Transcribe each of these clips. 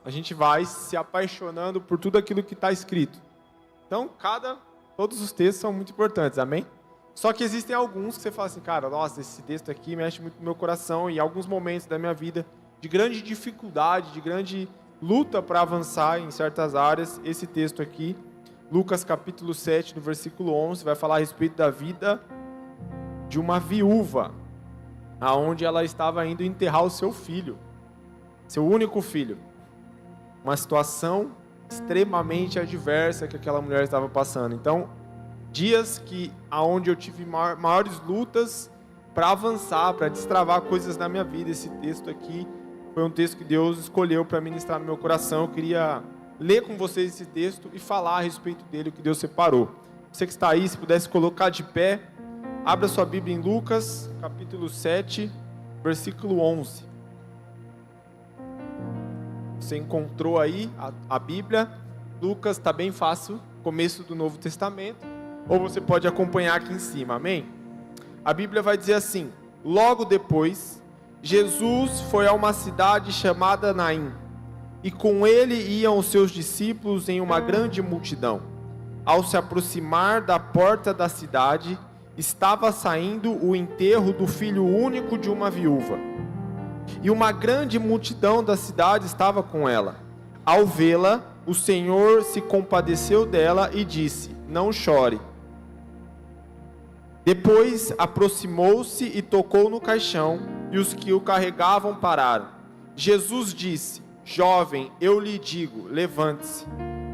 a gente vai se apaixonando por tudo aquilo que está escrito. Então, todos os textos são muito importantes, amém? Só que existem alguns que você fala assim, cara, nossa, esse texto aqui mexe muito no meu coração, e em alguns momentos da minha vida de grande dificuldade, de grande luta para avançar em certas áreas, esse texto aqui, Lucas capítulo 7, no versículo 11, vai falar a respeito da vida de uma viúva, aonde ela estava indo enterrar o seu filho, seu único filho. Uma situação extremamente adversa que aquela mulher estava passando. Então, dias aonde eu tive maiores lutas para avançar, para destravar coisas na minha vida. Esse texto aqui foi um texto que Deus escolheu para ministrar no meu coração. Eu queria ler com vocês esse texto e falar a respeito dele, o que Deus separou. Você que está aí, se pudesse colocar de pé, abra sua Bíblia em Lucas, capítulo 7, versículo 11. Você encontrou aí a Bíblia? Lucas está bem fácil, começo do Novo Testamento, ou você pode acompanhar aqui em cima, amém? A Bíblia vai dizer assim: logo depois, Jesus foi a uma cidade chamada Naim, e com ele iam os seus discípulos em uma grande multidão. Ao se aproximar da porta da cidade, estava saindo o enterro do filho único de uma viúva. E uma grande multidão da cidade estava com ela. Ao vê-la, o Senhor se compadeceu dela e disse: não chore. Depois aproximou-se e tocou no caixão, e os que o carregavam pararam. Jesus disse: jovem, eu lhe digo, levante-se.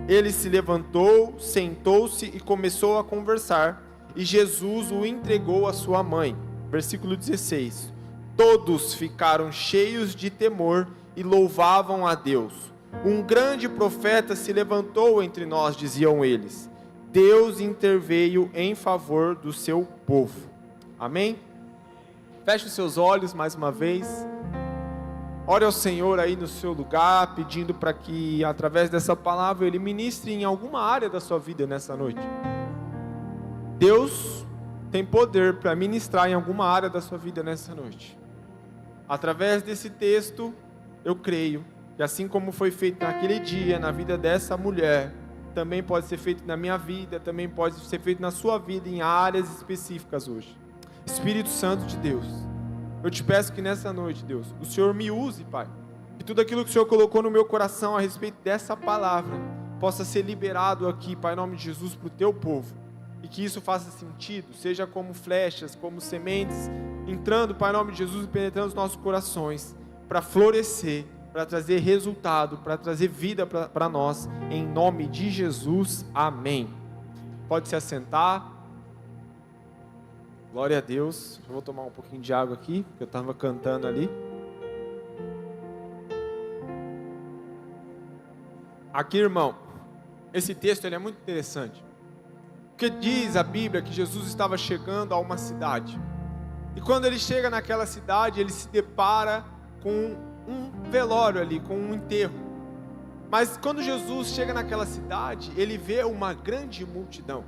Ele se levantou, sentou-se e começou a conversar, e Jesus o entregou à sua mãe. Versículo 16. Todos ficaram cheios de temor e louvavam a Deus. Um grande profeta se levantou entre nós, diziam eles. Deus interveio em favor do seu povo. Amém? Feche os seus olhos mais uma vez. Ore ao Senhor aí no seu lugar, pedindo para que através dessa palavra Ele ministre em alguma área da sua vida nessa noite. Deus tem poder para ministrar em alguma área da sua vida nessa noite. Através desse texto, eu creio que assim como foi feito naquele dia, na vida dessa mulher, também pode ser feito na minha vida, também pode ser feito na sua vida, em áreas específicas hoje. Espírito Santo de Deus, eu te peço que nessa noite, Deus, o Senhor me use, Pai, que tudo aquilo que o Senhor colocou no meu coração a respeito dessa palavra, possa ser liberado aqui, Pai, em nome de Jesus, para o teu povo. E que isso faça sentido, seja como flechas, como sementes, entrando, Pai, em nome de Jesus, e penetrando os nossos corações, para florescer, para trazer resultado, para trazer vida para nós, em nome de Jesus, amém. Pode se assentar. Glória a Deus. Eu vou tomar um pouquinho de água aqui, porque eu estava cantando ali. Aqui, irmão, esse texto ele é muito interessante. Porque diz a Bíblia que Jesus estava chegando a uma cidade. E quando ele chega naquela cidade, ele se depara com um velório ali, com um enterro. Mas quando Jesus chega naquela cidade, ele vê uma grande multidão.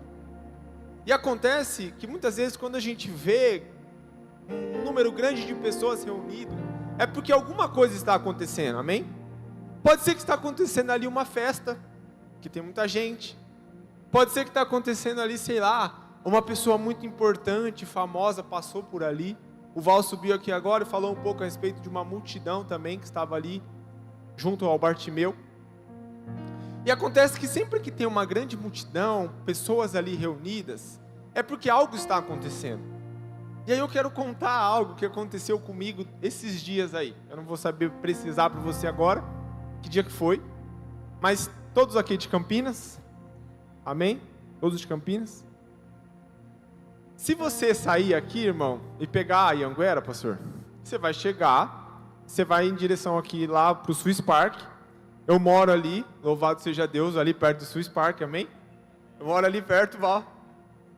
E acontece que muitas vezes quando a gente vê um número grande de pessoas reunidas, é porque alguma coisa está acontecendo, amém? Pode ser que está acontecendo ali uma festa, que tem muita gente. Pode ser que está acontecendo ali, sei lá, uma pessoa muito importante, famosa, passou por ali. O Val subiu aqui agora e falou um pouco a respeito de uma multidão também que estava ali, junto ao Bartimeu. E acontece que sempre que tem uma grande multidão, pessoas ali reunidas, é porque algo está acontecendo. E aí eu quero contar algo que aconteceu comigo esses dias aí. Eu não vou saber precisar para você agora, que dia que foi, mas todos aqui de Campinas, amém? Todos de Campinas. Se você sair aqui, irmão, e pegar a Anhanguera, pastor, você vai chegar, você vai em direção aqui lá para o Swiss Park. Eu moro ali, louvado seja Deus, ali perto do Swiss Park, amém? Eu moro ali perto, Val.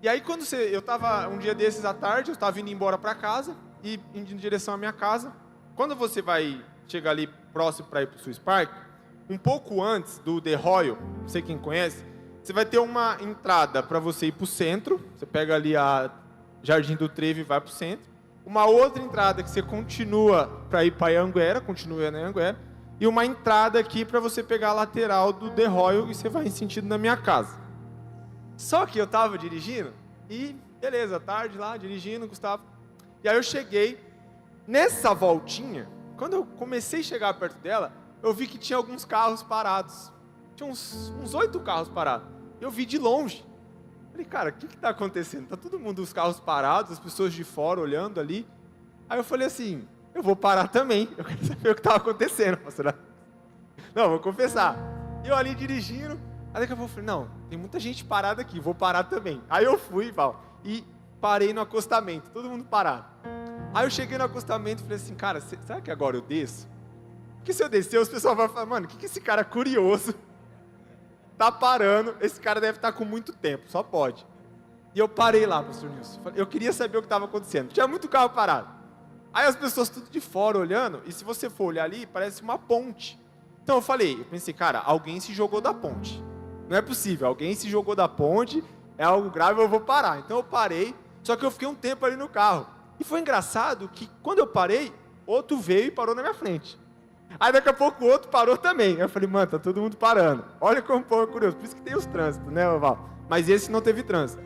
E aí eu estava um dia desses à tarde, eu estava indo embora para casa, e indo em direção à minha casa. Quando você vai chegar ali próximo para ir para o Swiss Park, um pouco antes do The Royal, não sei quem conhece, você vai ter uma entrada para você ir para o centro. Você pega ali a Jardim do Trevo e vai para o centro. Uma outra entrada que você continua para ir para Anhanguera, continua na Anhanguera. e uma entrada aqui para você pegar a lateral do The Royal e você vai em sentido na minha casa. Só que eu estava dirigindo e, beleza, tarde lá, dirigindo, Gustavo. E aí eu cheguei, nessa voltinha, quando eu comecei a chegar perto dela, eu vi que tinha alguns carros parados. Tinha uns 8 carros parados. Eu vi de longe. Falei, cara, o que está acontecendo? Tá todo mundo, os carros parados, as pessoas de fora olhando ali. Aí eu falei assim, eu vou parar também. Eu quero saber o que estava acontecendo, pastor. Não, vou confessar. Eu ali dirigindo, aí daqui a pouco eu falei, não, tem muita gente parada aqui, vou parar também. Aí eu fui, Val, e parei no acostamento, todo mundo parado. Aí eu cheguei no acostamento e falei assim, cara, será que agora eu desço? Porque se eu descer, os pessoal vão falar, mano, o que esse cara curioso tá parando? Esse cara deve estar com muito tempo, só pode. E eu parei lá, pastor Nilson. Eu queria saber o que estava acontecendo. Tinha muito carro parado. Aí as pessoas tudo de fora olhando, e se você for olhar ali, parece uma ponte. Então eu pensei, cara, alguém se jogou da ponte. Não é possível, alguém se jogou da ponte, é algo grave, eu vou parar. Então eu parei, só que eu fiquei um tempo ali no carro. E foi engraçado que quando eu parei, outro veio e parou na minha frente. Aí daqui a pouco o outro parou também. Eu falei, mano, tá todo mundo parando. Olha como o povo é curioso, por isso que tem os trânsitos, né, Val? Mas esse não teve trânsito.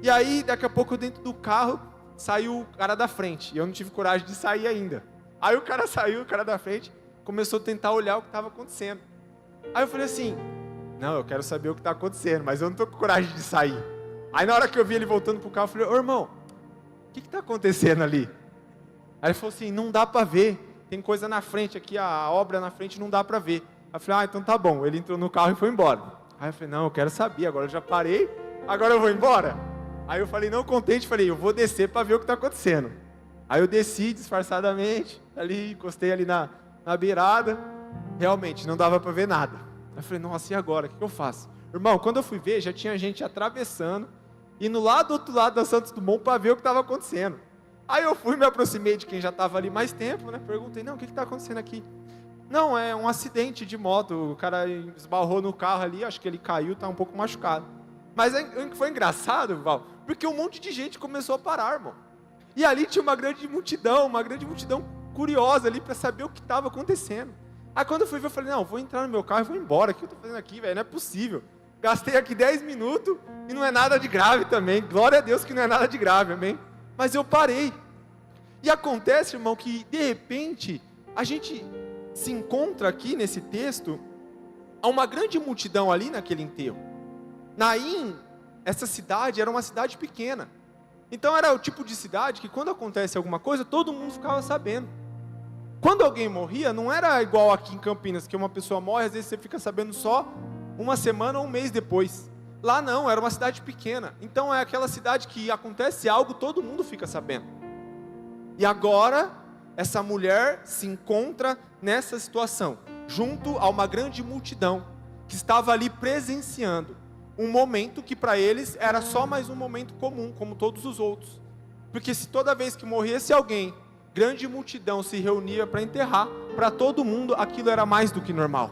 E aí, daqui a pouco, dentro do carro, saiu o cara da frente. E eu não tive coragem de sair ainda. Aí o cara saiu, o cara da frente, começou a tentar olhar o que estava acontecendo. Aí eu falei assim, não, eu quero saber o que está acontecendo, mas eu não estou com coragem de sair. Aí na hora que eu vi ele voltando pro carro, eu falei, ô irmão, o que está acontecendo ali? Aí ele falou assim, não dá para ver. Tem coisa na frente aqui, a obra na frente não dá para ver. Aí eu falei, então tá bom. Ele entrou no carro e foi embora. Aí eu falei, não, eu quero saber, agora eu já parei, agora eu vou embora. Aí eu falei, não contente, falei, eu vou descer para ver o que está acontecendo. Aí eu desci disfarçadamente, ali, encostei ali na beirada, realmente não dava para ver nada. Aí eu falei, nossa, e agora, o que eu faço? Irmão, quando eu fui ver, já tinha gente atravessando, indo lá do outro lado da Santos Dumont para ver o que estava acontecendo. Aí eu fui, me aproximei de quem já estava ali mais tempo, né? Perguntei, não, o que está acontecendo aqui? Não, é um acidente de moto, o cara esbarrou no carro ali, acho que ele caiu, está um pouco machucado. Mas foi engraçado, Val, porque um monte de gente começou a parar, irmão. E ali tinha uma grande multidão curiosa ali para saber o que estava acontecendo. Aí quando eu fui ver, eu falei, não, vou entrar no meu carro e vou embora, o que eu estou fazendo aqui, velho? Não é possível. Gastei aqui 10 minutos e não é nada de grave também, glória a Deus que não é nada de grave, amém? Mas eu parei. E acontece, irmão, que de repente a gente se encontra aqui nesse texto a uma grande multidão ali naquele enterro. Naim, essa cidade era uma cidade pequena. Então era o tipo de cidade que quando acontece alguma coisa, todo mundo ficava sabendo. Quando alguém morria, não era igual aqui em Campinas, que uma pessoa morre, às vezes você fica sabendo só uma semana ou um mês depois. Lá não, era uma cidade pequena. Então é aquela cidade que acontece algo, todo mundo fica sabendo. E agora, essa mulher se encontra nessa situação, junto a uma grande multidão, que estava ali presenciando um momento que para eles era só mais um momento comum, como todos os outros. Porque se toda vez que morresse alguém, grande multidão se reunia para enterrar, para todo mundo aquilo era mais do que normal.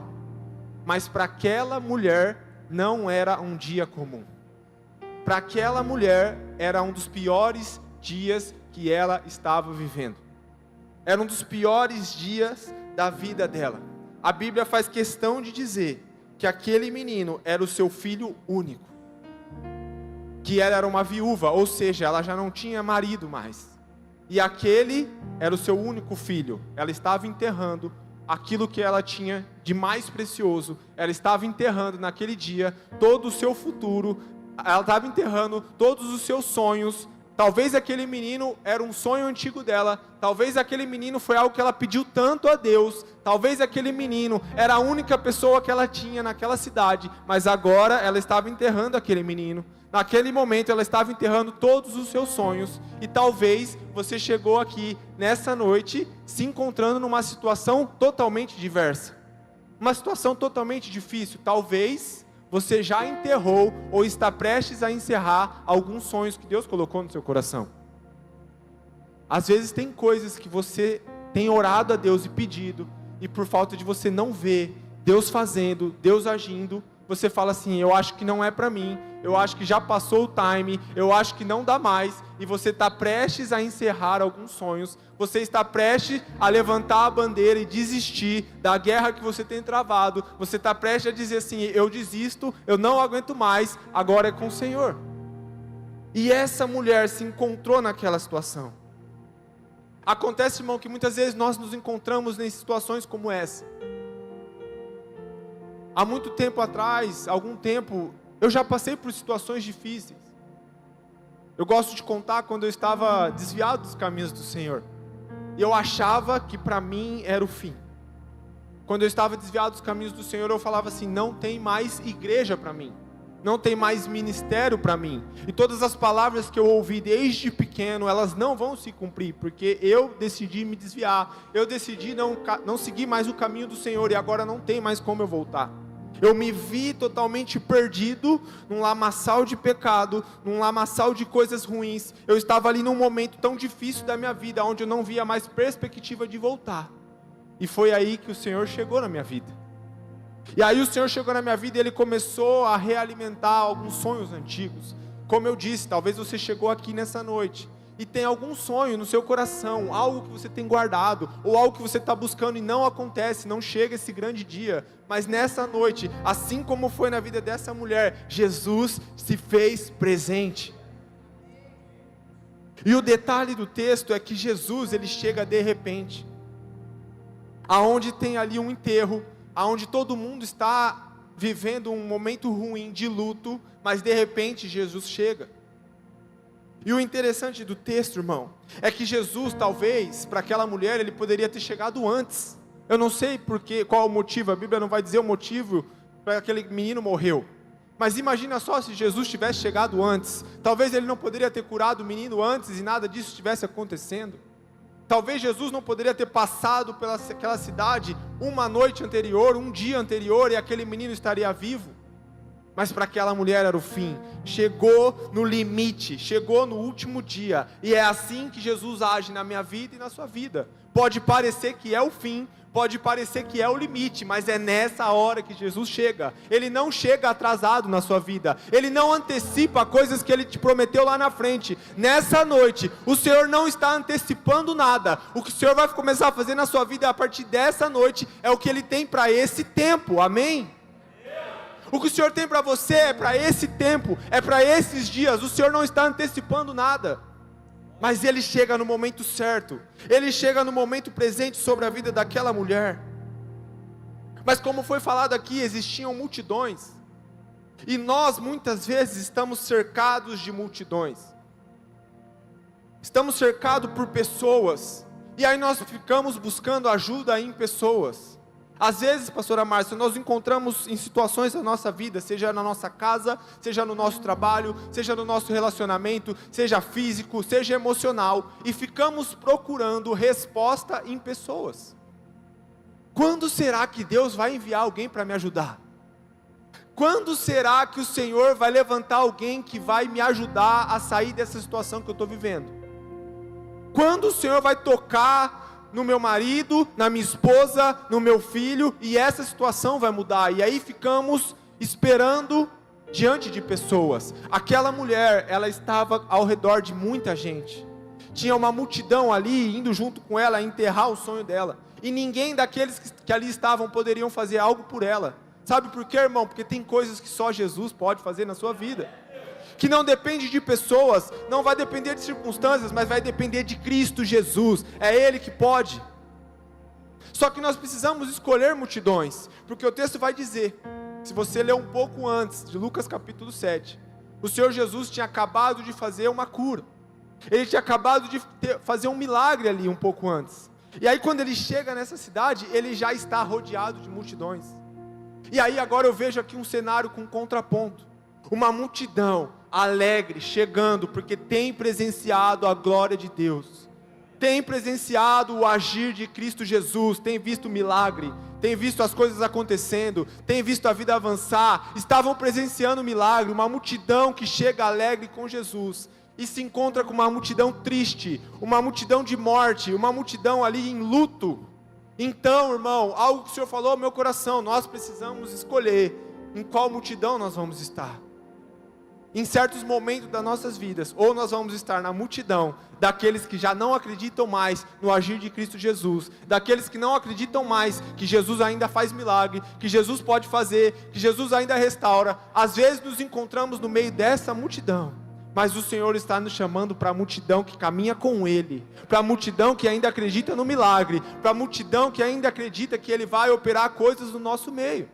Mas para aquela mulher não era um dia comum. Para aquela mulher era um dos piores dias que ela estava vivendo. Era um dos piores dias da vida dela. A Bíblia faz questão de dizer que aquele menino era o seu filho único, que ela era uma viúva, ou seja, ela já não tinha marido mais, e aquele era o seu único filho. Ela estava enterrando aquilo que ela tinha de mais precioso, ela estava enterrando naquele dia todo o seu futuro, ela estava enterrando todos os seus sonhos. Talvez aquele menino era um sonho antigo dela, talvez aquele menino foi algo que ela pediu tanto a Deus, talvez aquele menino era a única pessoa que ela tinha naquela cidade, mas agora ela estava enterrando aquele menino. Naquele momento ela estava enterrando todos os seus sonhos, e talvez você chegou aqui nessa noite se encontrando numa situação totalmente diversa, uma situação totalmente difícil. Talvez você já enterrou ou está prestes a encerrar alguns sonhos que Deus colocou no seu coração. Às vezes tem coisas que você tem orado a Deus e pedido, e por falta de você não ver Deus fazendo, Deus agindo, você fala assim, eu acho que não é para mim, eu acho que já passou o time, eu acho que não dá mais, e você está prestes a encerrar alguns sonhos, você está prestes a levantar a bandeira e desistir da guerra que você tem travado, você está prestes a dizer assim, eu desisto, eu não aguento mais, agora é com o Senhor. E essa mulher se encontrou naquela situação. Acontece, irmão, que muitas vezes nós nos encontramos em situações como essa. Há muito tempo atrás, algum tempo, eu já passei por situações difíceis. Eu gosto de contar quando eu estava desviado dos caminhos do Senhor. E eu achava que para mim era o fim. Quando eu estava desviado dos caminhos do Senhor, eu falava assim, não tem mais igreja para mim. Não tem mais ministério para mim. E todas as palavras que eu ouvi desde pequeno, elas não vão se cumprir, porque eu decidi me desviar. Eu decidi não seguir mais o caminho do Senhor, e agora não tem mais como eu voltar. Eu me vi totalmente perdido, num lamaçal de pecado, num lamaçal de coisas ruins. Eu estava ali num momento tão difícil da minha vida, onde eu não via mais perspectiva de voltar. E foi aí que o Senhor chegou na minha vida. E aí o Senhor chegou na minha vida e Ele começou a realimentar alguns sonhos antigos. Como eu disse, talvez você chegou aqui nessa noite e tem algum sonho no seu coração, algo que você tem guardado, ou algo que você está buscando e não acontece, não chega esse grande dia. Mas nessa noite, assim como foi na vida dessa mulher, Jesus se fez presente. E o detalhe do texto é que Jesus, Ele chega de repente, aonde tem ali um enterro, aonde todo mundo está vivendo um momento ruim de luto, mas de repente Jesus chega. E o interessante do texto, irmão, é que Jesus, talvez, para aquela mulher, Ele poderia ter chegado antes. Eu não sei qual o motivo, a Bíblia não vai dizer o motivo para aquele menino morreu. Mas imagina só se Jesus tivesse chegado antes. Talvez Ele não poderia ter curado o menino antes e nada disso estivesse acontecendo. Talvez Jesus não poderia ter passado pelaquela cidade uma noite anterior, um dia anterior, e aquele menino estaria vivo. Mas para aquela mulher era o fim. Chegou no limite, chegou no último dia. E é assim que Jesus age na minha vida e na sua vida. Pode parecer que é o fim, pode parecer que é o limite, mas é nessa hora que Jesus chega. Ele não chega atrasado na sua vida. Ele não antecipa coisas que Ele te prometeu lá na frente. Nessa noite, o Senhor não está antecipando nada. O que o Senhor vai começar a fazer na sua vida a partir dessa noite é o que Ele tem para esse tempo. Amém? O que o Senhor tem para você é para esse tempo, é para esses dias. O Senhor não está antecipando nada, mas Ele chega no momento certo. Ele chega no momento presente sobre a vida daquela mulher. Mas como foi falado aqui, existiam multidões, e nós muitas vezes estamos cercados de multidões, estamos cercados por pessoas, e aí nós ficamos buscando ajuda em pessoas. Às vezes, pastora Márcia, nós encontramos em situações da nossa vida, seja na nossa casa, seja no nosso trabalho, seja no nosso relacionamento, seja físico, seja emocional, e ficamos procurando resposta em pessoas. Quando será que Deus vai enviar alguém para me ajudar? Quando será que o Senhor vai levantar alguém que vai me ajudar a sair dessa situação que eu estou vivendo? Quando o Senhor vai tocar no meu marido, na minha esposa, no meu filho, e essa situação vai mudar? E aí ficamos esperando diante de pessoas. Aquela mulher, ela estava ao redor de muita gente. Tinha uma multidão ali, indo junto com ela, a enterrar o sonho dela. E ninguém daqueles que ali estavam poderiam fazer algo por ela. Sabe por quê, irmão? Porque tem coisas que só Jesus pode fazer na sua vida. Que não depende de pessoas, não vai depender de circunstâncias, mas vai depender de Cristo Jesus. É Ele que pode. Só que nós precisamos escolher multidões, porque o texto vai dizer, se você ler um pouco antes, de Lucas capítulo 7, o Senhor Jesus tinha acabado de fazer uma cura. Ele tinha acabado de fazer um milagre ali um pouco antes. E aí quando Ele chega nessa cidade, Ele já está rodeado de multidões. E aí agora eu vejo aqui um cenário com contraponto. Uma multidão alegre, chegando, porque tem presenciado a glória de Deus, tem presenciado o agir de Cristo Jesus, tem visto o milagre, tem visto as coisas acontecendo, tem visto a vida avançar, estavam presenciando o milagre. Uma multidão que chega alegre com Jesus, e se encontra com uma multidão triste, uma multidão de morte, uma multidão ali em luto. Então, irmão, algo que o Senhor falou ao meu coração, nós precisamos escolher em qual multidão nós vamos estar. Em certos momentos das nossas vidas, ou nós vamos estar na multidão daqueles que já não acreditam mais no agir de Cristo Jesus, daqueles que não acreditam mais que Jesus ainda faz milagre, que Jesus pode fazer, que Jesus ainda restaura. Às vezes nos encontramos no meio dessa multidão, mas o Senhor está nos chamando para a multidão que caminha com Ele, para a multidão que ainda acredita no milagre, para a multidão que ainda acredita que Ele vai operar coisas no nosso meio.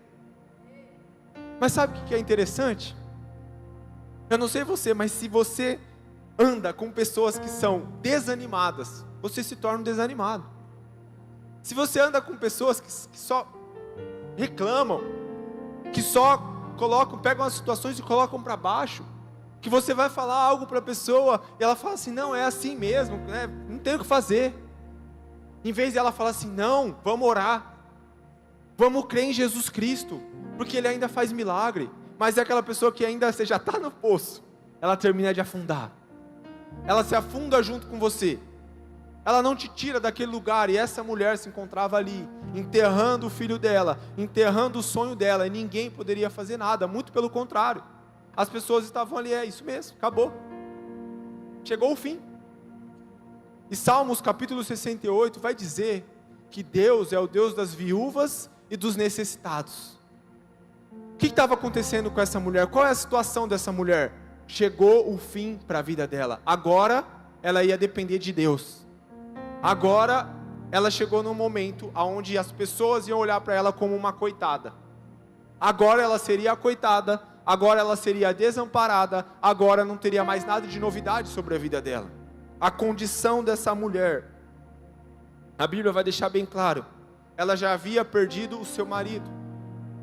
Mas sabe o que é interessante? Eu não sei você, mas se você anda com pessoas que são desanimadas, você se torna um desanimado. Se você anda com pessoas que só reclamam, que só pegam as situações e colocam para baixo, que você vai falar algo para a pessoa e ela fala assim, não, é assim mesmo, né? Não tem o que fazer. Em vez de ela falar assim, não, vamos orar, vamos crer em Jesus Cristo, porque Ele ainda faz milagre. Mas é aquela pessoa que ainda você já está no poço, ela termina de afundar, ela se afunda junto com você, ela não te tira daquele lugar. E essa mulher se encontrava ali, enterrando o filho dela, enterrando o sonho dela, e ninguém poderia fazer nada, muito pelo contrário, as pessoas estavam ali, é isso mesmo, acabou, chegou o fim. E Salmos capítulo 68 vai dizer que Deus é o Deus das viúvas e dos necessitados. O que estava acontecendo com essa mulher? Qual é a situação dessa mulher? Chegou o fim para a vida dela. Agora ela ia depender de Deus. Agora ela chegou num momento onde as pessoas iam olhar para ela como uma coitada. Agora ela seria a coitada. Agora ela seria desamparada. Agora não teria mais nada de novidade sobre a vida dela. A condição dessa mulher, a Bíblia vai deixar bem claro, ela já havia perdido o seu marido.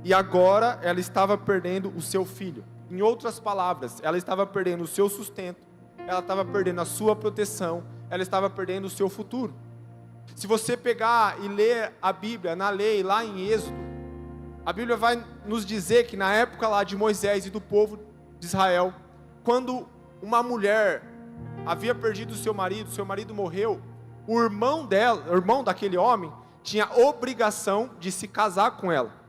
E agora ela estava perdendo o seu filho. Em outras palavras, ela estava perdendo o seu sustento, ela estava perdendo a sua proteção, ela estava perdendo o seu futuro. Se você pegar e ler a Bíblia, na lei, lá em Êxodo, a Bíblia vai nos dizer que na época lá de Moisés e do povo de Israel, quando uma mulher havia perdido o seu marido morreu, o irmão dela, o irmão daquele homem, tinha obrigação de se casar com ela,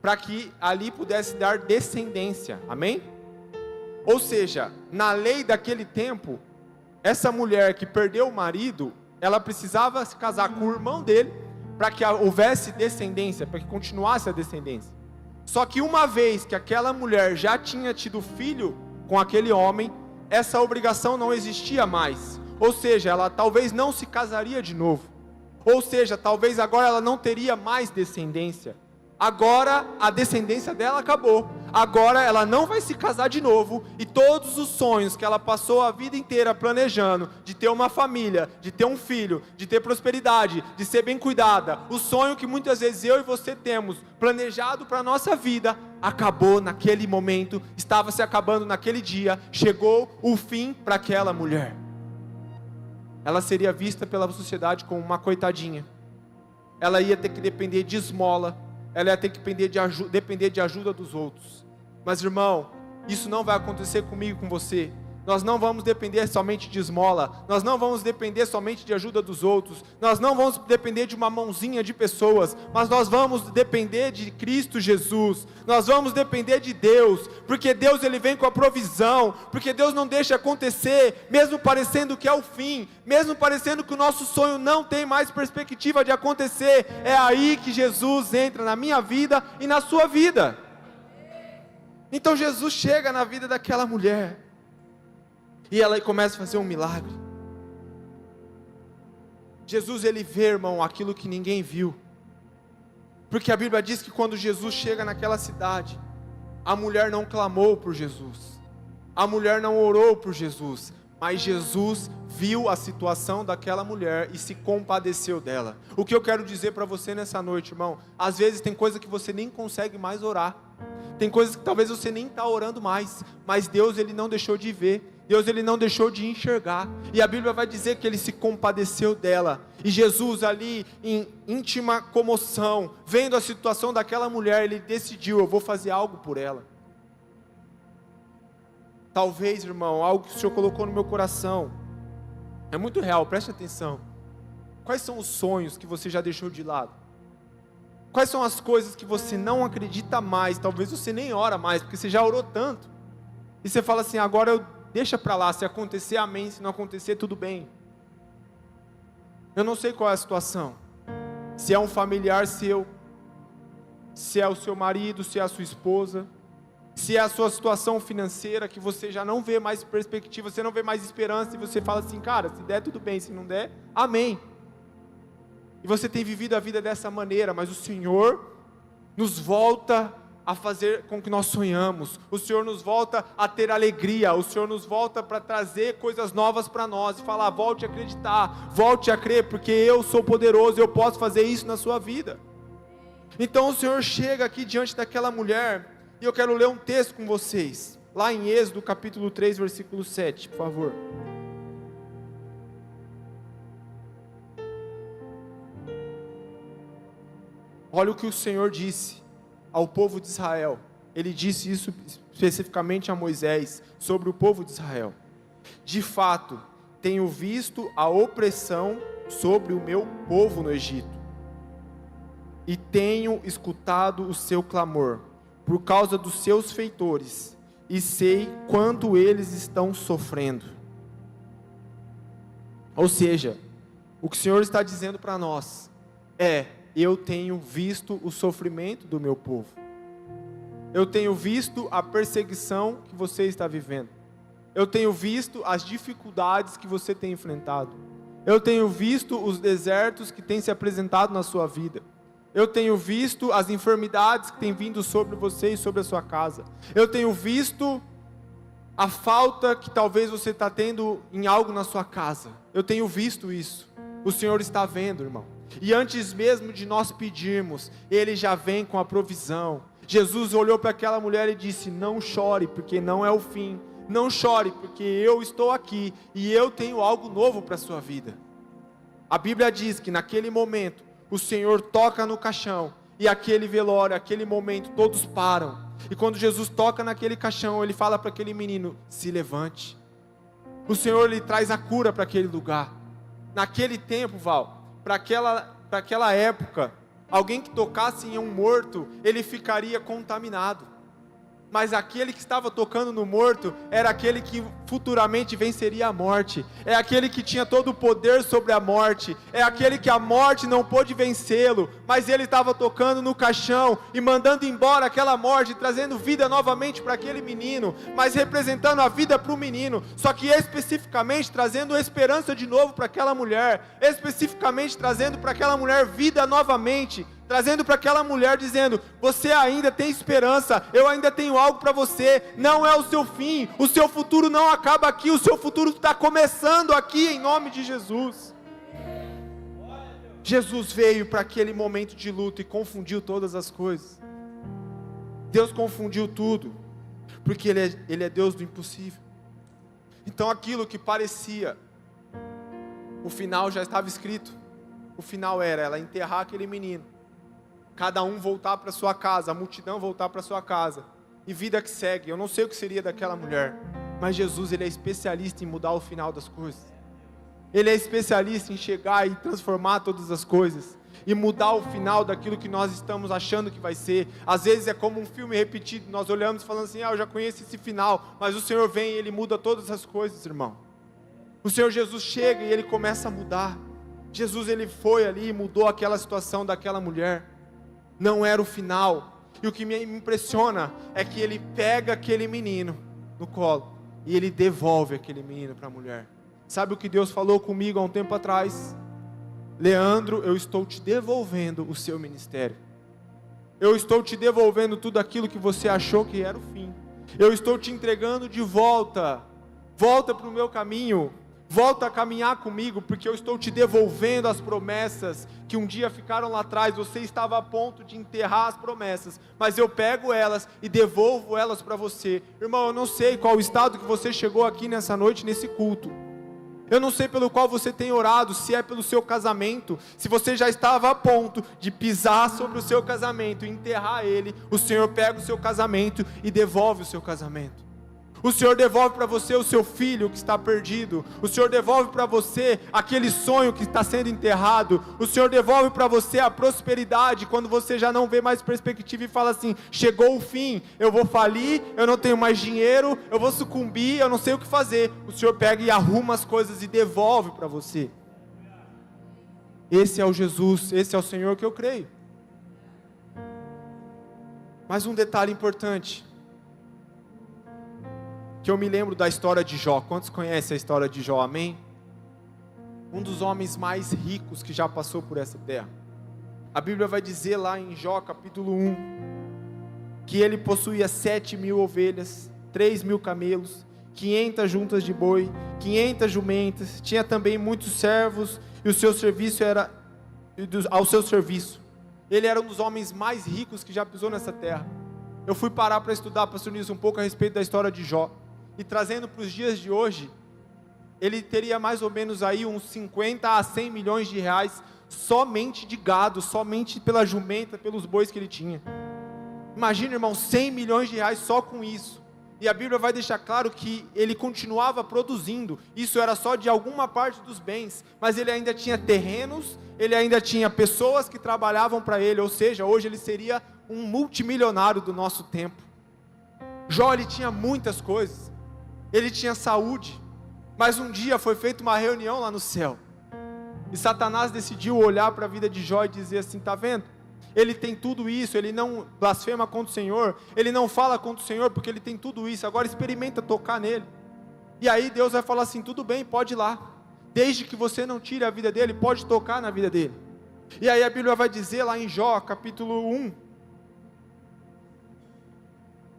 para que ali pudesse dar descendência, amém? Ou seja, na lei daquele tempo, essa mulher que perdeu o marido, ela precisava se casar com o irmão dele, para que houvesse descendência, para que continuasse a descendência. Só que uma vez que aquela mulher já tinha tido filho com aquele homem, essa obrigação não existia mais. Ou seja, ela talvez não se casaria de novo. Ou seja, talvez agora ela não teria mais descendência. Agora a descendência dela acabou. Agora ela não vai se casar de novo. E todos os sonhos que ela passou a vida inteira planejando, de ter uma família, de ter um filho, de ter prosperidade, de ser bem cuidada, o sonho que muitas vezes eu e você temos planejado para a nossa vida, acabou naquele momento, estava se acabando naquele dia. Chegou o fim para aquela mulher. Ela seria vista pela sociedade como uma coitadinha. Ela ia ter que depender de esmola. Ela ia ter que depender de ajuda dos outros. Mas irmão, isso não vai acontecer comigo e com você. Nós não vamos depender somente de esmola. Nós não vamos depender somente de ajuda dos outros. Nós não vamos depender de uma mãozinha de pessoas. Mas nós vamos depender de Cristo Jesus. Nós vamos depender de Deus. Porque Deus Ele vem com a provisão. Porque Deus não deixa acontecer, mesmo parecendo que é o fim. Mesmo parecendo que o nosso sonho não tem mais perspectiva de acontecer. É aí que Jesus entra na minha vida e na sua vida. Então Jesus chega na vida daquela mulher. E ela começa a fazer um milagre. Jesus, Ele vê, irmão, aquilo que ninguém viu. Porque a Bíblia diz que quando Jesus chega naquela cidade, a mulher não clamou por Jesus. A mulher não orou por Jesus. Mas Jesus viu a situação daquela mulher e se compadeceu dela. O que eu quero dizer para você nessa noite, irmão, às vezes tem coisa que você nem consegue mais orar. Tem coisas que talvez você nem está orando mais. Mas Deus, Ele não deixou de ver. Deus, Ele não deixou de enxergar. E a Bíblia vai dizer que Ele se compadeceu dela. E Jesus ali, em íntima comoção, vendo a situação daquela mulher, Ele decidiu, eu vou fazer algo por ela. Talvez, irmão, algo que o Senhor colocou no meu coração, é muito real, preste atenção. Quais são os sonhos que você já deixou de lado? Quais são as coisas que você não acredita mais? Talvez você nem ora mais, porque você já orou tanto. E você fala assim, agora deixa para lá, se acontecer, amém, se não acontecer, tudo bem. Eu não sei qual é a situação. Se é um familiar seu, se é o seu marido, se é a sua esposa, se é a sua situação financeira, que você já não vê mais perspectiva, você não vê mais esperança, e você fala assim, cara, se der tudo bem, se não der, amém. E você tem vivido a vida dessa maneira, mas o Senhor nos volta a fazer com que nós sonhamos, o Senhor nos volta a ter alegria, o Senhor nos volta para trazer coisas novas para nós, e falar, volte a acreditar, volte a crer, porque eu sou poderoso, eu posso fazer isso na sua vida. Então o Senhor chega aqui diante daquela mulher, e eu quero ler um texto com vocês, lá em Êxodo capítulo 3, versículo 7, por favor. Olha o que o Senhor disse ao povo de Israel. Ele disse isso especificamente a Moisés, sobre o povo de Israel. De fato, tenho visto a opressão sobre o meu povo no Egito, e tenho escutado o seu clamor, por causa dos seus feitores, e sei quanto eles estão sofrendo. Ou seja, o que o Senhor está dizendo para nós é, eu tenho visto o sofrimento do meu povo. Eu tenho visto a perseguição que você está vivendo. Eu tenho visto as dificuldades que você tem enfrentado. Eu tenho visto os desertos que têm se apresentado na sua vida. Eu tenho visto as enfermidades que têm vindo sobre você e sobre a sua casa. Eu tenho visto a falta que talvez você está tendo em algo na sua casa. Eu tenho visto isso. O Senhor está vendo, irmão. E antes mesmo de nós pedirmos, Ele já vem com a provisão. Jesus olhou para aquela mulher e disse, não chore, porque não é o fim. Não chore, porque eu estou aqui e eu tenho algo novo para a sua vida. A Bíblia diz que naquele momento, o Senhor toca no caixão, e aquele velório, aquele momento, todos param. E quando Jesus toca naquele caixão, Ele fala para aquele menino, se levante. O Senhor, Ele traz a cura para aquele lugar. Naquele tempo, Val, para aquela época, alguém que tocasse em um morto, ele ficaria contaminado. Mas aquele que estava tocando no morto, era aquele que futuramente venceria a morte. É aquele que tinha todo o poder sobre a morte. É aquele que a morte não pôde vencê-lo. Mas ele estava tocando no caixão e mandando embora aquela morte, trazendo vida novamente para aquele menino. Mas representando a vida para o menino. Só que especificamente trazendo esperança de novo para aquela mulher. Especificamente trazendo para aquela mulher vida novamente. Trazendo para aquela mulher dizendo, você ainda tem esperança, eu ainda tenho algo para você, não é o seu fim, o seu futuro não acaba aqui, o seu futuro está começando aqui em nome de Jesus. Jesus veio para aquele momento de luta e confundiu todas as coisas. Deus confundiu tudo, porque Ele é Deus do impossível. Então aquilo que parecia, o final já estava escrito, o final era ela enterrar aquele menino, cada um voltar para sua casa, a multidão voltar para sua casa, e vida que segue. Eu não sei o que seria daquela mulher, mas Jesus, Ele é especialista em mudar o final das coisas. Ele é especialista em chegar e transformar todas as coisas, e mudar o final daquilo que nós estamos achando que vai ser. Às vezes é como um filme repetido, nós olhamos falando assim, eu já conheço esse final, mas o Senhor vem e Ele muda todas as coisas, irmão. O Senhor Jesus chega e Ele começa a mudar. Jesus, Ele foi ali e mudou aquela situação daquela mulher. Não era o final. E o que me impressiona é que Ele pega aquele menino no colo e Ele devolve aquele menino para a mulher. Sabe o que Deus falou comigo há um tempo atrás? Leandro, eu estou te devolvendo o seu ministério. Eu estou te devolvendo tudo aquilo que você achou que era o fim. Eu estou te entregando de volta. Volta para o meu caminho. Volta a caminhar comigo, porque eu estou te devolvendo as promessas que um dia ficaram lá atrás. Você estava a ponto de enterrar as promessas, mas eu pego elas e devolvo elas para você. Irmão, eu não sei qual o estado que você chegou aqui nessa noite, nesse culto. Eu não sei pelo qual você tem orado, se é pelo seu casamento, se você já estava a ponto de pisar sobre o seu casamento e enterrar ele, o Senhor pega o seu casamento e devolve o seu casamento. O Senhor devolve para você o seu filho que está perdido. O Senhor devolve para você aquele sonho que está sendo enterrado. O Senhor devolve para você a prosperidade quando você já não vê mais perspectiva e fala assim: chegou o fim, eu vou falir, eu não tenho mais dinheiro, eu vou sucumbir, eu não sei o que fazer. O Senhor pega e arruma as coisas e devolve para você. Esse é o Jesus, esse é o Senhor que eu creio. Mas um detalhe importante, que eu me lembro da história de Jó. Quantos conhecem a história de Jó, amém? Um dos homens mais ricos que já passou por essa terra. A Bíblia vai dizer lá em Jó capítulo 1, que ele possuía 7.000 ovelhas, 3.000 camelos, 500 juntas de boi, 500 jumentas, tinha também muitos servos, e o seu serviço era ao seu serviço. Ele era um dos homens mais ricos que já pisou nessa terra. Eu fui parar para estudar, pastor Nilson, um pouco a respeito da história de Jó. E trazendo para os dias de hoje, ele teria mais ou menos aí uns 50 a 100 milhões de reais somente de gado, somente pela jumenta, pelos bois que ele tinha. Imagina, irmão, 100 milhões de reais só com isso. E a Bíblia vai deixar claro que ele continuava produzindo. Isso era só de alguma parte dos bens, mas ele ainda tinha terrenos, ele ainda tinha pessoas que trabalhavam para ele, ou seja, hoje ele seria um multimilionário do nosso tempo. Jó, ele tinha muitas coisas. Ele tinha saúde, mas um dia foi feita uma reunião lá no céu, e Satanás decidiu olhar para a vida de Jó e dizer assim: está vendo? Ele tem tudo isso, ele não blasfema contra o Senhor, ele não fala contra o Senhor porque ele tem tudo isso, agora experimenta tocar nele. E aí Deus vai falar assim: tudo bem, pode ir lá, desde que você não tire a vida dele, pode tocar na vida dele. E aí a Bíblia vai dizer lá em Jó capítulo 1,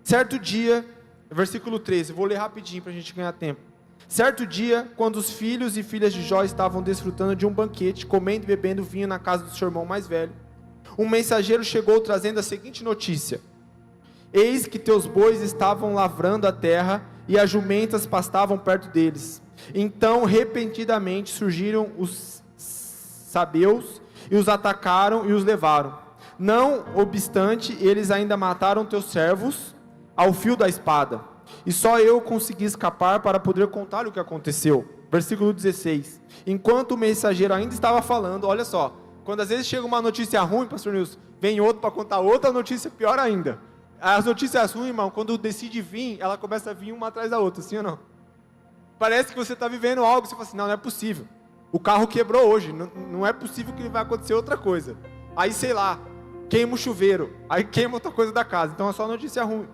certo dia, versículo 13, vou ler rapidinho para a gente ganhar tempo. Certo dia, quando os filhos e filhas de Jó estavam desfrutando de um banquete, comendo e bebendo vinho na casa do seu irmão mais velho, um mensageiro chegou trazendo a seguinte notícia: eis que teus bois estavam lavrando a terra e as jumentas pastavam perto deles. Então repentinamente surgiram os sabeus e os atacaram e os levaram. Não obstante, eles ainda mataram teus servos ao fio da espada, e só eu consegui escapar para poder contar o que aconteceu. Versículo 16, enquanto o mensageiro ainda estava falando, olha só, quando às vezes chega uma notícia ruim, pastor Nilson, vem outro para contar outra notícia pior ainda. As notícias ruins, irmão, quando decide vir, ela começa a vir uma atrás da outra, sim ou não? Parece que você está vivendo algo, você fala assim: não é possível, o carro quebrou hoje, não é possível que vai acontecer outra coisa. Aí sei lá, queima o chuveiro, aí queima outra coisa da casa, então é só notícia ruim.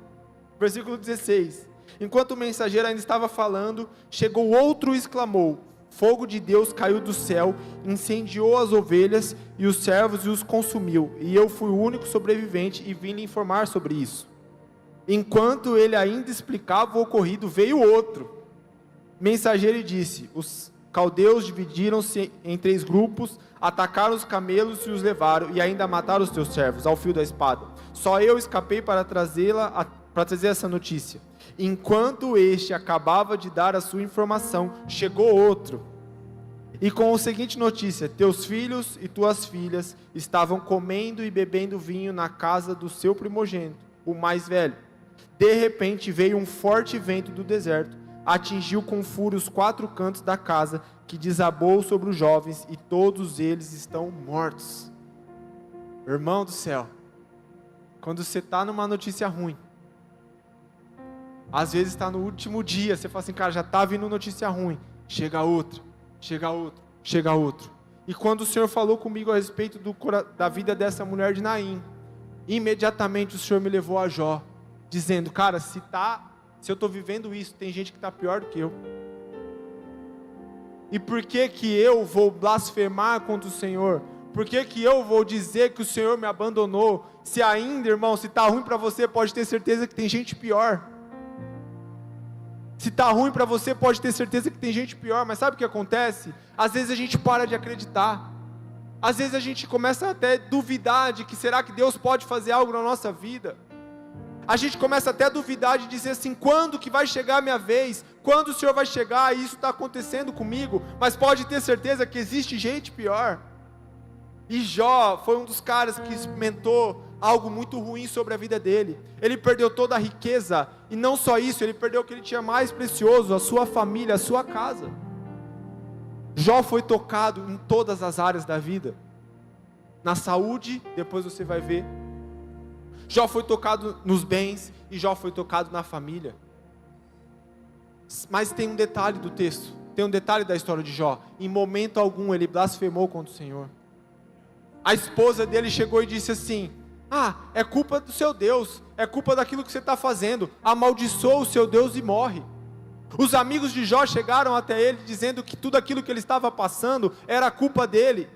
Versículo 16, enquanto o mensageiro ainda estava falando, chegou outro e exclamou: fogo de Deus caiu do céu, incendiou as ovelhas e os servos e os consumiu, e eu fui o único sobrevivente e vim lhe informar sobre isso. Enquanto ele ainda explicava o ocorrido, veio outro mensageiro e disse: os caldeus dividiram-se em 3 grupos, atacaram os camelos e os levaram, e ainda mataram os teus servos ao fio da espada. Só eu escapei para trazer essa notícia. Enquanto este acabava de dar a sua informação, chegou outro, e com a seguinte notícia: teus filhos e tuas filhas estavam comendo e bebendo vinho na casa do seu primogênito, o mais velho. De repente veio um forte vento do deserto, atingiu com fúria os 4 cantos da casa, que desabou sobre os jovens, e todos eles estão mortos. Irmão do céu, quando você está numa notícia ruim, às vezes está no último dia, você fala assim: cara, já está vindo notícia ruim, chega outro, chega outro, chega outro. E quando o Senhor falou comigo a respeito da vida dessa mulher de Naim, imediatamente o Senhor me levou a Jó, dizendo: cara, se eu estou vivendo isso, tem gente que está pior do que eu. E por que que eu vou blasfemar contra o Senhor? Por que que eu vou dizer que o Senhor me abandonou? Se ainda, irmão, se está ruim para você, pode ter certeza que tem gente pior. Se está ruim para você, pode ter certeza que tem gente pior. Mas sabe o que acontece? Às vezes a gente para de acreditar. Às vezes a gente começa até a duvidar de que será que Deus pode fazer algo na nossa vida. A gente começa até a duvidar de dizer assim: quando que vai chegar a minha vez? Quando o Senhor vai chegar? E isso está acontecendo comigo. Mas pode ter certeza que existe gente pior. E Jó foi um dos caras que experimentou algo muito ruim sobre a vida dele. Ele perdeu toda a riqueza, e não só isso, ele perdeu o que ele tinha mais precioso, a sua família, a sua casa. Jó foi tocado em todas as áreas da vida. Na saúde, depois você vai ver. Jó foi tocado nos bens, e Jó foi tocado na família. Mas tem um detalhe do texto, tem um detalhe da história de Jó. Em momento algum ele blasfemou contra o Senhor. A esposa dele chegou e disse assim: é culpa do seu Deus, é culpa daquilo que você está fazendo, amaldiçoa o seu Deus e morre. Os amigos de Jó chegaram até ele dizendo que tudo aquilo que ele estava passando era culpa dele.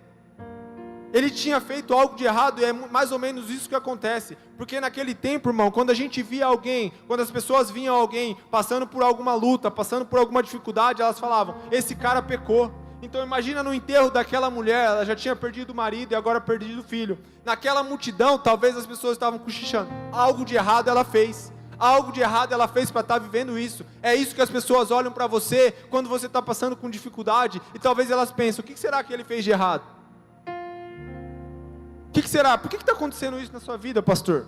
Ele tinha feito algo de errado, e é mais ou menos isso que acontece. Porque naquele tempo, irmão, quando a gente via alguém, quando as pessoas viam alguém passando por alguma luta, passando por alguma dificuldade, elas falavam: esse cara pecou. Então imagina no enterro daquela mulher, ela já tinha perdido o marido e agora perdido o filho. Naquela multidão, talvez as pessoas estavam cochichando: algo de errado ela fez. Algo de errado ela fez para estar vivendo isso. É isso que as pessoas olham para você quando você está passando com dificuldade, e talvez elas pensem: o que será que ele fez de errado? O que será? Por que está acontecendo isso na sua vida, pastor?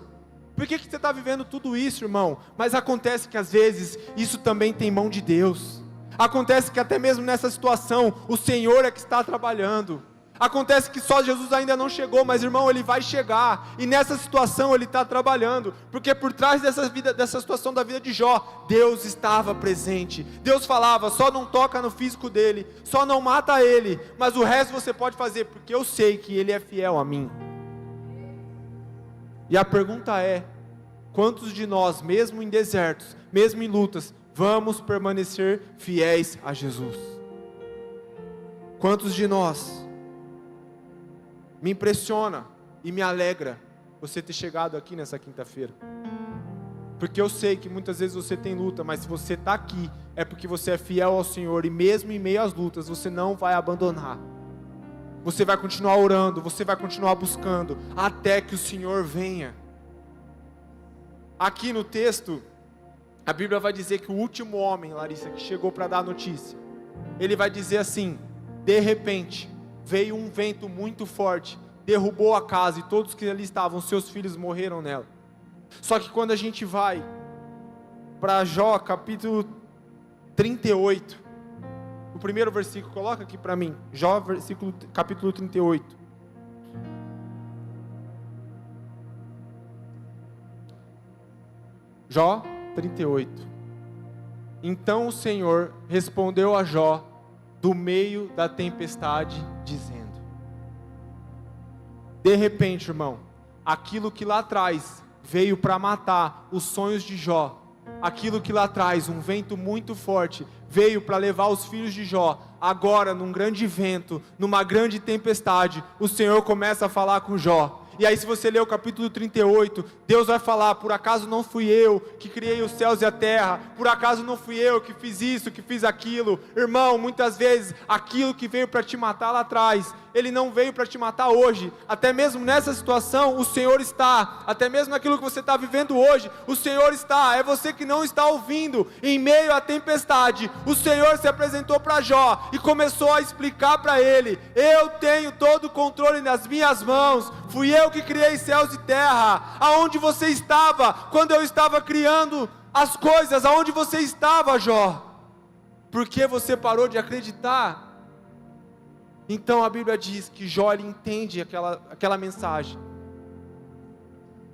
Por que você está vivendo tudo isso, irmão? Mas acontece que às vezes isso também tem mão de Deus. Acontece que até mesmo nessa situação o Senhor é que está trabalhando. Acontece que só Jesus ainda não chegou, mas irmão, Ele vai chegar. E nessa situação Ele está trabalhando. Porque por trás dessa situação da vida de Jó, Deus estava presente. Deus falava: só não toca no físico dele, só não mata ele, mas o resto você pode fazer, porque eu sei que ele é fiel a mim. E a pergunta é: quantos de nós, mesmo em desertos, mesmo em lutas, vamos permanecer fiéis a Jesus? Quantos de nós? Me impressiona e me alegra você ter chegado aqui nessa quinta-feira, porque eu sei que muitas vezes você tem luta, mas se você está aqui, é porque você é fiel ao Senhor, e mesmo em meio às lutas, você não vai abandonar. Você vai continuar orando, você vai continuar buscando, até que o Senhor venha. Aqui no texto, a Bíblia vai dizer que o último homem, Larissa, que chegou para dar a notícia, ele vai dizer assim: de repente, veio um vento muito forte, derrubou a casa, e todos que ali estavam, seus filhos morreram nela. Só que quando a gente vai para Jó, capítulo 38, o primeiro versículo, coloca aqui para mim, Jó, capítulo 38. Jó 38. Então o Senhor respondeu a Jó do meio da tempestade, dizendo: de repente, irmão, aquilo que lá atrás veio para matar os sonhos de Jó, aquilo que lá atrás, um vento muito forte, veio para levar os filhos de Jó, agora num grande vento, numa grande tempestade, o Senhor começa a falar com Jó. E aí se você ler o capítulo 38, Deus vai falar: por acaso não fui eu que criei os céus e a terra? Por acaso não fui eu que fiz isso, que fiz aquilo? Irmão, muitas vezes aquilo que veio para te matar lá atrás, ele não veio para te matar hoje. Até mesmo nessa situação, o Senhor está. Até mesmo naquilo que você está vivendo hoje, o Senhor está. É você que não está ouvindo. Em meio à tempestade, o Senhor se apresentou para Jó e começou a explicar para ele: eu tenho todo o controle nas minhas mãos. Fui eu que criei céus e terra. Aonde você estava quando eu estava criando as coisas? Aonde você estava, Jó? Por que você parou de acreditar? Então a Bíblia diz que Jó, ele entende aquela mensagem.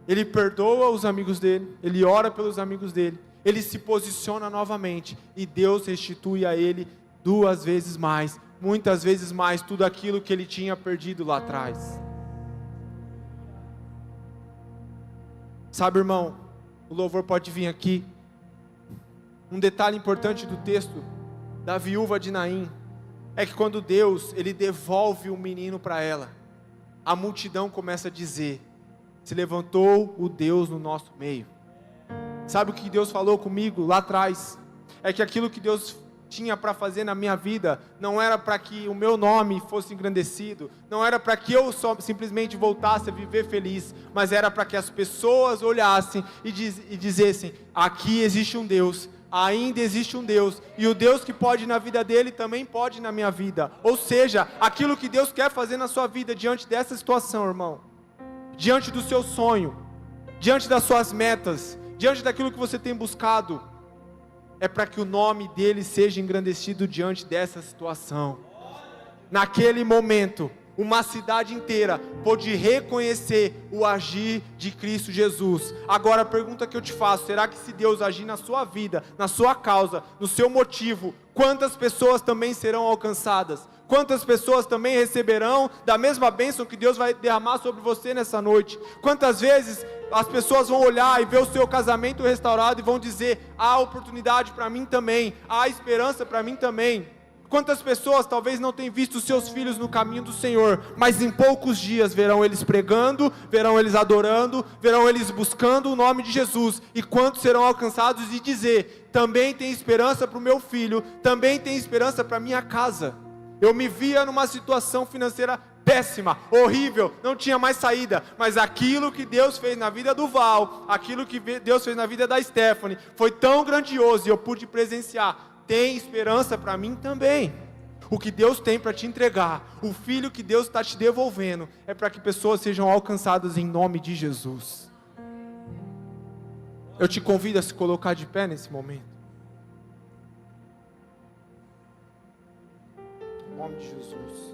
Ele perdoa os amigos dele, ele ora pelos amigos dele, ele se posiciona novamente, e Deus restitui a ele 2 vezes mais, muitas vezes mais, tudo aquilo que ele tinha perdido lá atrás. Sabe, irmão, o louvor pode vir aqui. Um detalhe importante do texto da viúva de Naim é que quando Deus, ele devolve o menino para ela, a multidão começa a dizer: se levantou o Deus no nosso meio. Sabe o que Deus falou comigo lá atrás? É que aquilo que Deus tinha para fazer na minha vida não era para que o meu nome fosse engrandecido, não era para que eu só simplesmente voltasse a viver feliz, mas era para que as pessoas olhassem e dizessem: aqui existe um Deus, ainda existe um Deus, e o Deus que pode na vida dele também pode na minha vida. Ou seja, aquilo que Deus quer fazer na sua vida diante dessa situação, irmão, diante do seu sonho, diante das suas metas, diante daquilo que você tem buscado, é para que o nome dele seja engrandecido diante dessa situação. Naquele momento, uma cidade inteira pôde reconhecer o agir de Cristo Jesus. Agora a pergunta que eu te faço: será que se Deus agir na sua vida, na sua causa, no seu motivo, quantas pessoas também serão alcançadas? Quantas pessoas também receberão da mesma bênção que Deus vai derramar sobre você nessa noite? Quantas vezes as pessoas vão olhar e ver o seu casamento restaurado e vão dizer: há oportunidade para mim também, há esperança para mim também? Quantas pessoas talvez não tenham visto seus filhos no caminho do Senhor, mas em poucos dias verão eles pregando, verão eles adorando, verão eles buscando o nome de Jesus, e quantos serão alcançados e dizer: também tem esperança para o meu filho, também tem esperança para a minha casa. Eu me via numa situação financeira péssima, horrível, não tinha mais saída, mas aquilo que Deus fez na vida do Val, aquilo que Deus fez na vida da Stephanie, foi tão grandioso, e eu pude presenciar. Tem esperança para mim também. O que Deus tem para te entregar, o filho que Deus está te devolvendo, é para que pessoas sejam alcançadas em nome de Jesus. Eu te convido a se colocar de pé nesse momento. Em nome de Jesus.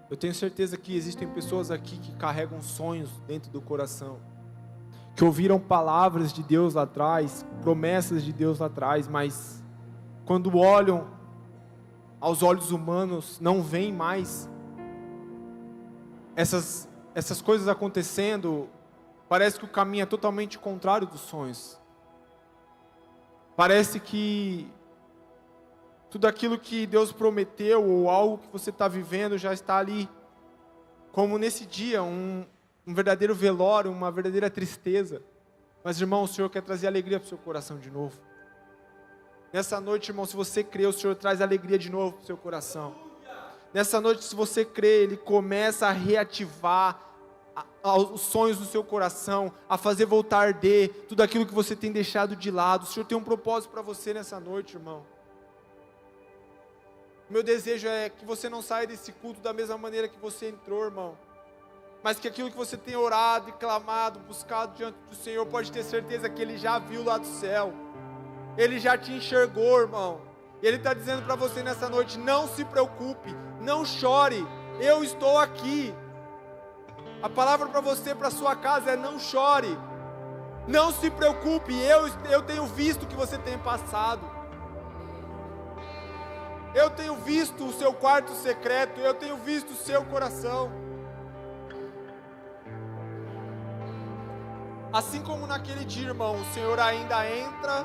Eu tenho certeza que existem pessoas aqui que carregam sonhos dentro do coração, que ouviram palavras de Deus lá atrás, promessas de Deus lá atrás, mas quando olham aos olhos humanos, não veem mais essas coisas acontecendo. Parece que o caminho é totalmente contrário dos sonhos. Parece que tudo aquilo que Deus prometeu, ou algo que você está vivendo, já está ali, como nesse dia, um verdadeiro velório, uma verdadeira tristeza. Mas, irmão, o Senhor quer trazer alegria para o seu coração de novo. Nessa noite, irmão, se você crê, o Senhor traz alegria de novo para o seu coração. Nessa noite, se você crê, Ele começa a reativar os sonhos do seu coração, a fazer voltar a arder tudo aquilo que você tem deixado de lado. O Senhor tem um propósito para você nessa noite, irmão. Meu desejo é que você não saia desse culto da mesma maneira que você entrou, irmão. Mas que aquilo que você tem orado e clamado, buscado diante do Senhor, pode ter certeza que Ele já viu lá do céu. Ele já te enxergou, irmão. E Ele está dizendo para você nessa noite: não se preocupe, não chore, eu estou aqui. A palavra para você, para sua casa é: não chore, não se preocupe, eu tenho visto o que você tem passado. Eu tenho visto o seu quarto secreto, eu tenho visto o seu coração. Assim como naquele dia, irmão, o Senhor ainda entra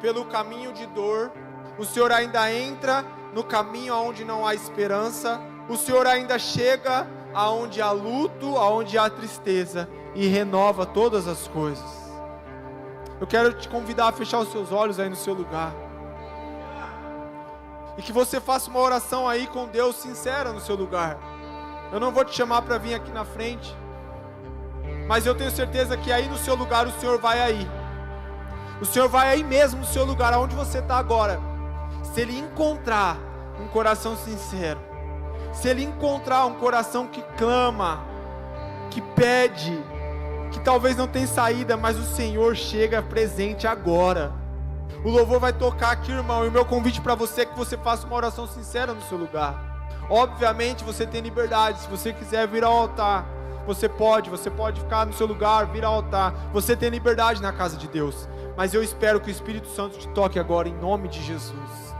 pelo caminho de dor, o Senhor ainda entra no caminho onde não há esperança, o Senhor ainda chega aonde há luto, aonde há tristeza, e renova todas as coisas. Eu quero te convidar a fechar os seus olhos aí no seu lugar. E que você faça uma oração aí com Deus sincera no seu lugar. Eu não vou te chamar para vir aqui na frente, mas eu tenho certeza que aí no seu lugar o Senhor vai aí. O Senhor vai aí mesmo no seu lugar, aonde você está agora. Se Ele encontrar um coração sincero, se Ele encontrar um coração que clama, que pede, que talvez não tenha saída, mas o Senhor chega presente agora. O louvor vai tocar aqui, irmão, e o meu convite para você é que você faça uma oração sincera no seu lugar. Obviamente você tem liberdade, se você quiser vir ao altar, você pode ficar no seu lugar, vir ao altar, você tem liberdade na casa de Deus. Mas eu espero que o Espírito Santo te toque agora, em nome de Jesus.